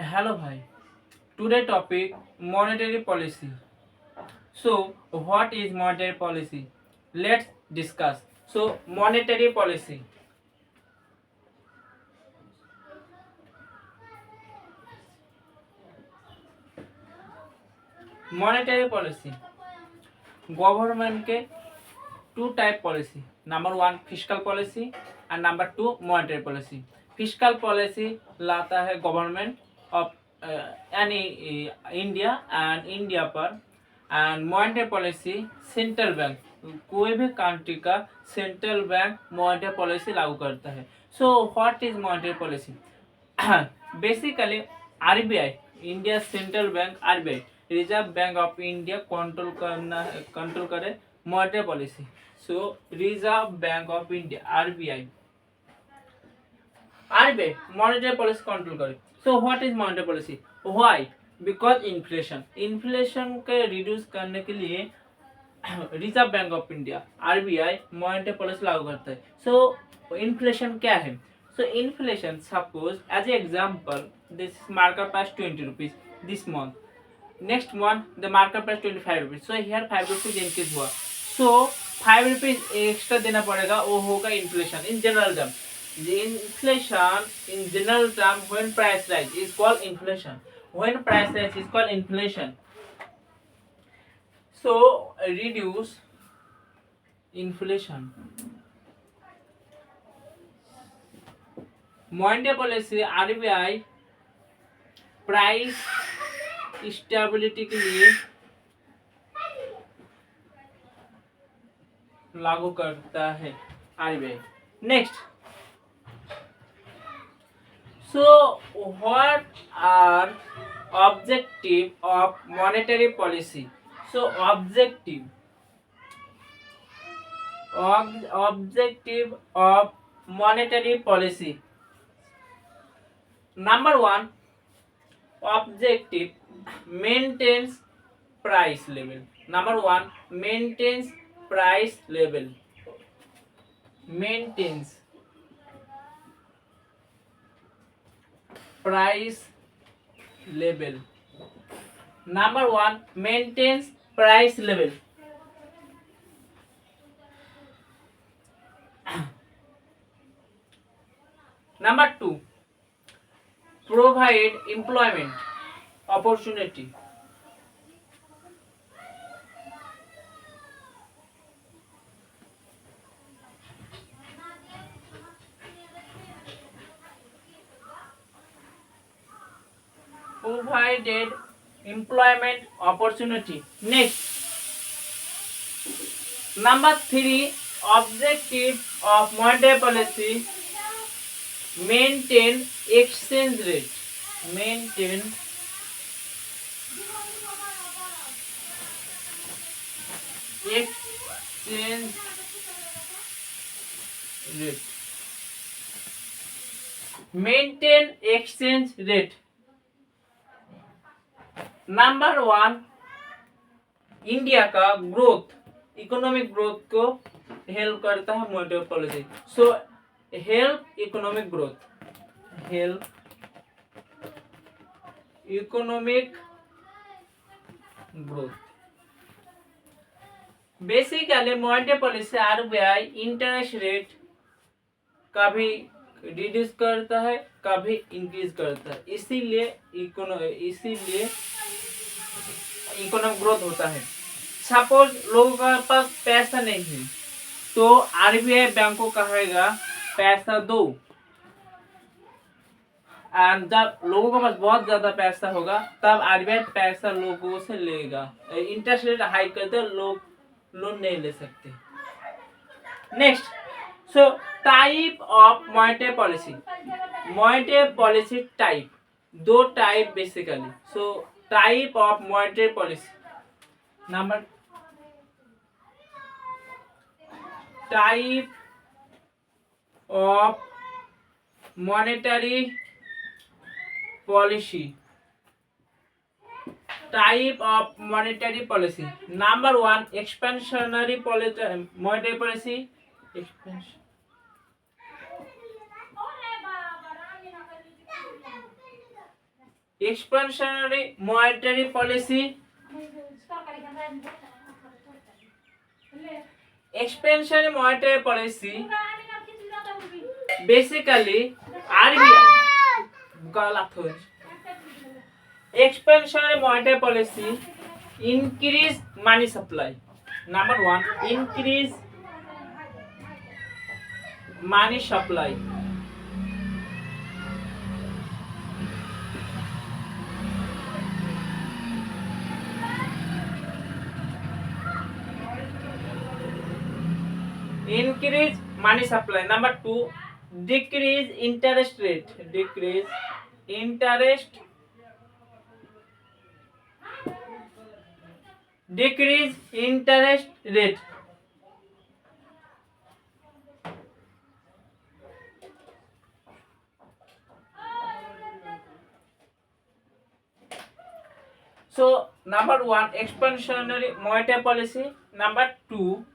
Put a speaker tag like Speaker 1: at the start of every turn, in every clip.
Speaker 1: Hello, bhai. Today topic monetary policy. So, what is monetary policy? Let's discuss. So, monetary policy. Monetary policy. Government के two type policy. Number one fiscal policy and number two monetary policy. Fiscal policy लाता है government of यानी India and India पर and monetary policy central bank कोई भी country का central bank monetary policy लागू करता है. So what is monetary policy? Basically RBI India central bank RBI Reserve Bank of India control करे monetary policy. So Reserve Bank of India RBI monetary policy control करे. So what is monetary policy? Why? Because inflation के reduce करने के लिए Reserve Bank of India RBI monetary policy लागू करता है. So inflation क्या है? So inflation suppose as a example this market price 20 rupees this month. Next month the market price 25 rupees. So here 5 rupees increase हुआ. सो 5 रुपीज एक्स्ट्रा देना पड़ेगा, वो होगा inflation in general term. The inflation in general term when price rise is called inflation. When price rise is called inflation. So reduce inflation. Monetary policy RBI price stability के लिए लागू करता है RBI. Next. So, what are objective of monetary policy? So, objective of monetary policy. Number one, objective maintains price level. Number one, maintains price level. Maintains price level. Number one, maintains price level. Number two, provide employment opportunity. Provided employment opportunity. Next, number three, objective of monetary policy maintain exchange rate. Maintain exchange rate. Maintain exchange rate. Number one, India का growth economic growth को help करता है monetary policy. So help economic growth. Basically monetary policy RBI interest rate कभी reduce करता है कभी increase करता है, इसीलिए इकोनॉमिक ग्रोथ होता है. सपोज लोगों के पास पैसा नहीं है तो आरबीआई बैंक को कहेगा पैसा दो, एंड जब लोगों के पास बहुत ज्यादा पैसा होगा तब आरबीआई पैसा लोगों से लेगा. इंटरेस्ट रेट हाइक करते लोग लोन नहीं ले सकते. Next, so type of monetary policy. Monetary policy type, दो type basically. So type of monetary policy. Number type of monetary policy. Type of monetary policy. Number one, expansionary monetary policy. expansionary monetary policy. Expansionary monetary policy basically RBI expansionary monetary policy increase money supply. Number one, increase money supply. Increase money supply. Number two, decrease interest rate. Decrease interest. Decrease interest rate. So number one, expansionary monetary policy. Number two,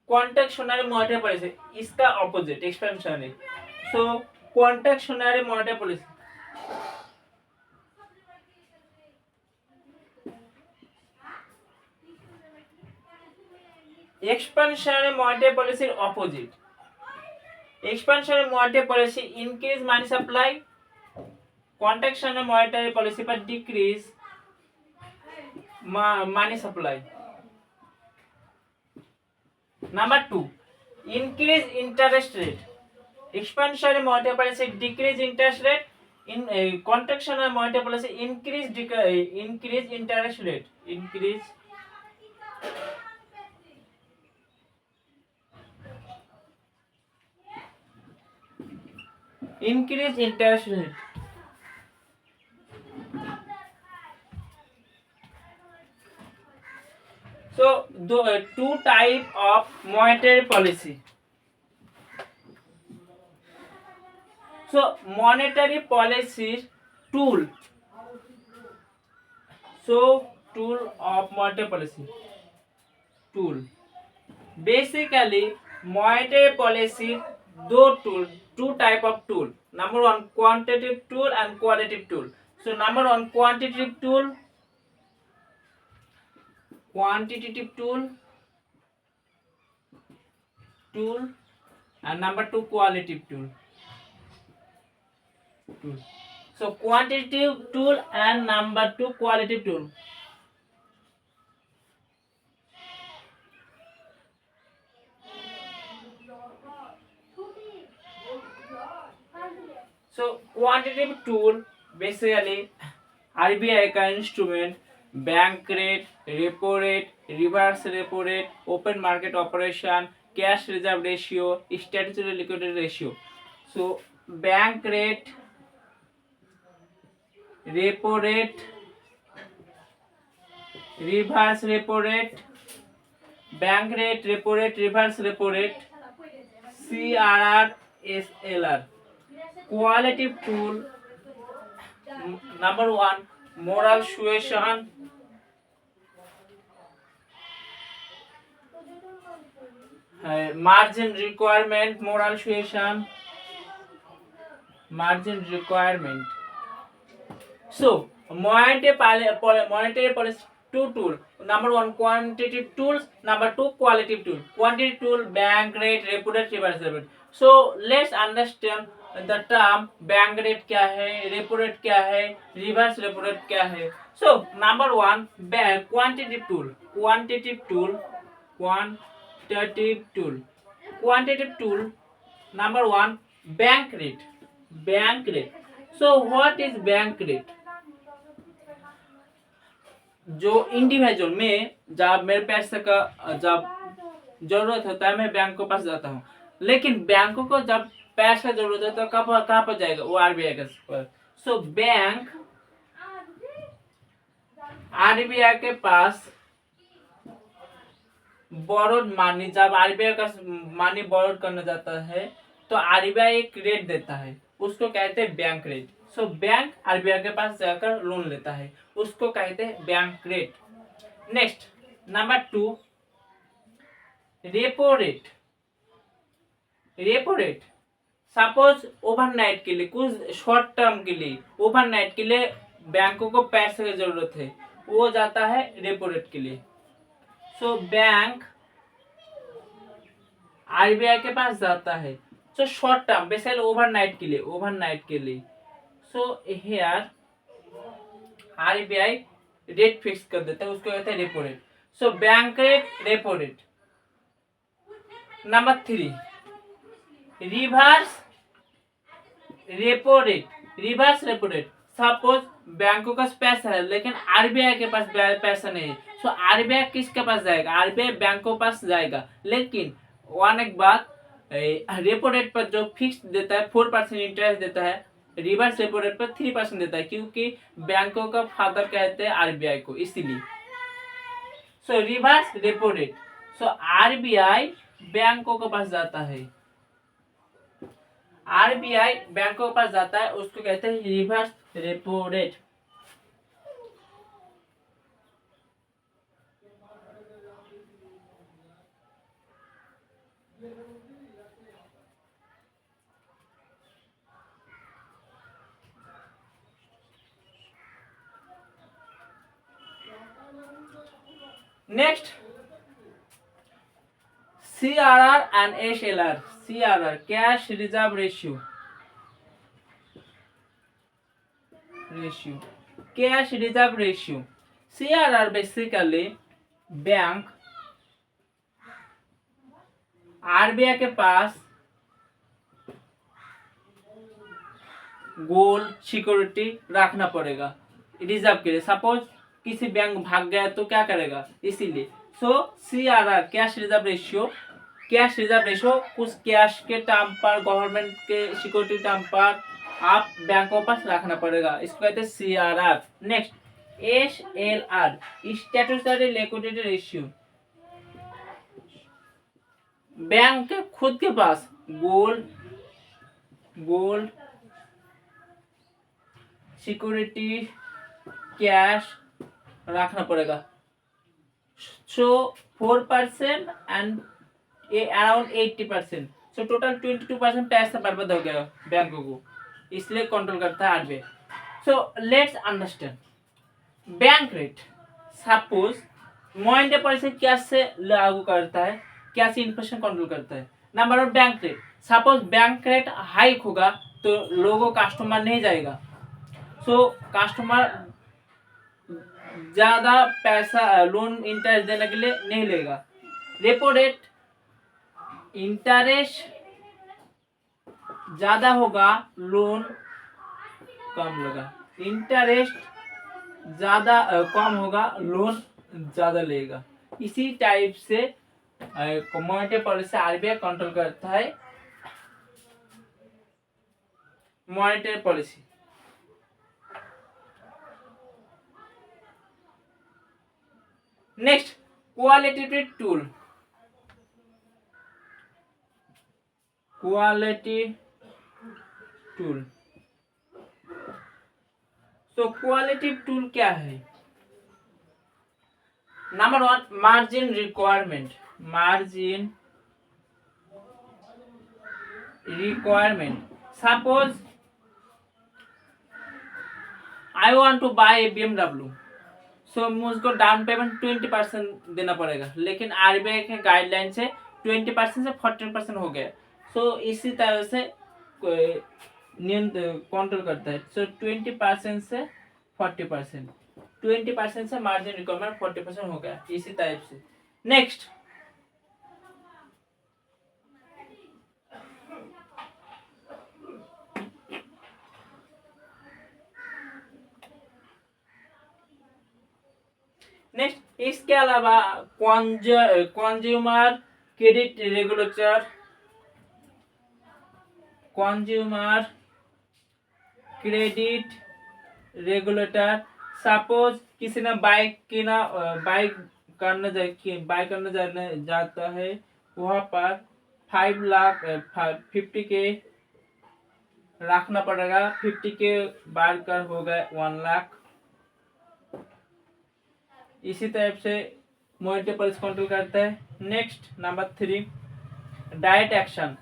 Speaker 1: contractionary monetary policy. इसका opposite expansionary. So contractionary monetary policy. Expansionary monetary policy opposite. Expansionary monetary policy increase money supply. Contractionary monetary policy पर decrease money supply. Number two, increase interest rate. Expansionary monetary policy decrease interest rate. In contractionary monetary policy increase interest rate. Increase interest rate. So the two type of monetary policy. So monetary policy tool. So tool of monetary policy. Tool. Basically monetary policy two type of tool. Number one, quantitative tool and qualitative tool. So number one, quantitative tool and number two, qualitative tool. So quantitative tool and number two, qualitative tool. So quantitative tool basically RBI का instrument, bank rate, repo rate, reverse repo rate, open market operation, cash reserve ratio, statutory liquidity ratio. So bank rate, repo rate, reverse repo rate, bank rate, repo rate, reverse repo rate, CRR, SLR. Qualitative tool, number one, moral suasion, margin requirement, moral suasion, margin requirement. So monetary policy two tool. Number one, quantitative tools. Number two, qualitative tool. Quantitative tool, bank rate, repo rate, reverse repo rate. So let's understand the term bank rate क्या है, repo rate क्या है, reverse repo rate क्या है. So number one, quantitative tool. Quantitative tool. Number one, bank rate. So what is bank rate? जो individual में जब मेरे पैसे का जब जरूरत होता है मैं बैंक के पास जाता हूँ, लेकिन बैंकों को जब पैसा जरूरत है तो कहाँ पर जाएगा, वो आरबीआई के पास. सो बैंक आरबीआई के पास बोरोड मनी, जब आरबीआई का मनी बोरोड करने जाता है तो आरबीआई एक रेट देता है, उसको कहते हैं bank rate. So bank RBI के पास जाकर लोन लेता है, उसको कहते हैं bank rate. Next number two, repo rate. Suppose overnight के लिए, कुछ शॉर्ट टर्म के लिए, ओवरनाइट के लिए बैंकों को पैसे की जरूरत है, वो जाता है रेपो रेट के लिए। सो बैंक आरबीआई के पास जाता है, so short term basically overnight के लिए, ओवरनाइट के लिए। So here RBI rate fix कर देता है, उसको कहते हैं repo rate. So bank rate, repo rate. Number 3 reverse repo rate, reverse repo rate. Suppose बैंकों के पास पैसा है लेकिन आरबीआई के पास पैसा नहीं है, सो आरबीआई किसके पास जाएगा, आरबीआई बैंकों के पास जाएगा। लेकिन वन एक बात, रेपो रेट पर जो फिक्स देता है 4% इंटरेस्ट देता है, रिवर्स रेपो रेट पर 3% देता है, क्योंकि बैंकों का फादर कहते हैं आरबीआई को, इसीलिए। सो reverse repo rate, so RBI बैंकों के पास जाता है, आरबीआई बैंकों के पास जाता है, उसको कहते हैं reverse repo rate. Next CRR and SLR। CRR cash reserve ratio, cash reserve ratio. CRR basically bank RBI के पास गोल्ड सिक्योरिटी रखना पड़ेगा रिजर्व के लिए। सपोज किसी बैंक भाग गया तो क्या करेगा, इसीलिए। सो CRR cash reserve ratio, cash reserve ratio कुछ कैश के टाइम पर, गवर्नमेंट के सिक्योरिटी टाइम पर आप बैंकों पास रखना पड़ेगा, इसको कहते हैं CRR। Next SLR statutory liquidity ratio, bank के खुद के पास गोल्ड सिक्योरिटी कैश रखना पड़ेगा। सो 4% एंड अराउंड 80%, सो टोटल 22% पैसा बर्बाद हो गया बैंकों को, इसलिए कंट्रोल करता है RBI. So let's understand bank rate. Suppose monetary policy कैसे लागू करता है, कैसे इन्फ्लेशन कंट्रोल करता है। Number 1 bank rate. Suppose bank rate hike होगा तो लोगों कस्टमर नहीं जाएगा, सो कस्टमर ज्यादा पैसा लोन इंटरेस्ट देने के लिए नहीं लेगा। रेपो रेट, इंटरेस्ट ज्यादा होगा लोन कम लेगा, इंटरेस्ट ज्यादा कम होगा लोन ज्यादा लेगा। इसी टाइप से मॉनेटरी पॉलिसी आरबीआई कंट्रोल करता है monetary policy. Next qualitative tool, quality tool. तो क्वालिटेटिव टूल क्या है। Number 1 margin requirement, margin requirement. Suppose I want to buy a BMW, so मुझको डाउन पेमेंट 20% देना पड़ेगा, लेकिन आरबीआई के गाइडलाइन से 20% से 14% हो गया। सो इसी तरह से कंट्रोल करता है। सो 20% से 40%, 20% से मार्जिन रिक्वायरमेंट 40% हो गया, इसी टाइप से। नेक्स्ट इसके अलावा consumer credit regulator, consumer credit regulator. Suppose किसी ने बाइक करने जाता है, वहां पर 5 लाख 50 के रखना पड़ेगा, 50 के बार कर हो गए 1 लाख। इसी टाइप से मॉनेटरी पॉलिसी कंट्रोल करता है। Next number 3 direct action.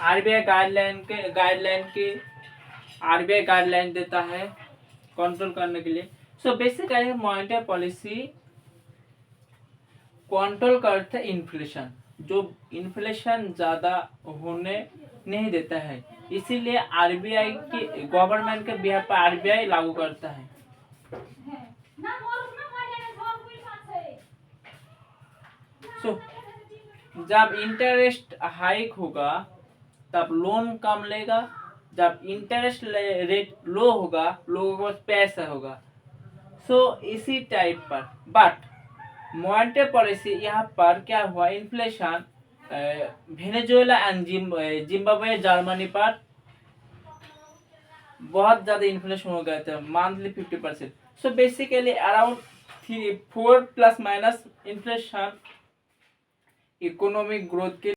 Speaker 1: RBI guideline देता है कंट्रोल करने के लिए। So basically monetary policy control करते हैं इन्फ्लेशन, जो इन्फ्लेशन ज़्यादा होने नहीं देता है, इसीलिए आरबीआई की गवर्नमेंट के बिहाफ पर आरबीआई लागू करता है। सो जब इंटरेस्ट हाइक होगा तब लोन कम लेगा, जब इंटरेस्ट रेट लो होगा लोगों के पास पैसा होगा। सो इसी टाइप पर बट मॉनेटरी पॉलिसी यहाँ पर क्या हुआ, inflation Venezuela and Zimbabwe Germany पर बहुत ज़्यादा इन्फ्लेशन हो गया था, monthly 50%। So basically around 4 plus minus inflation economic growth के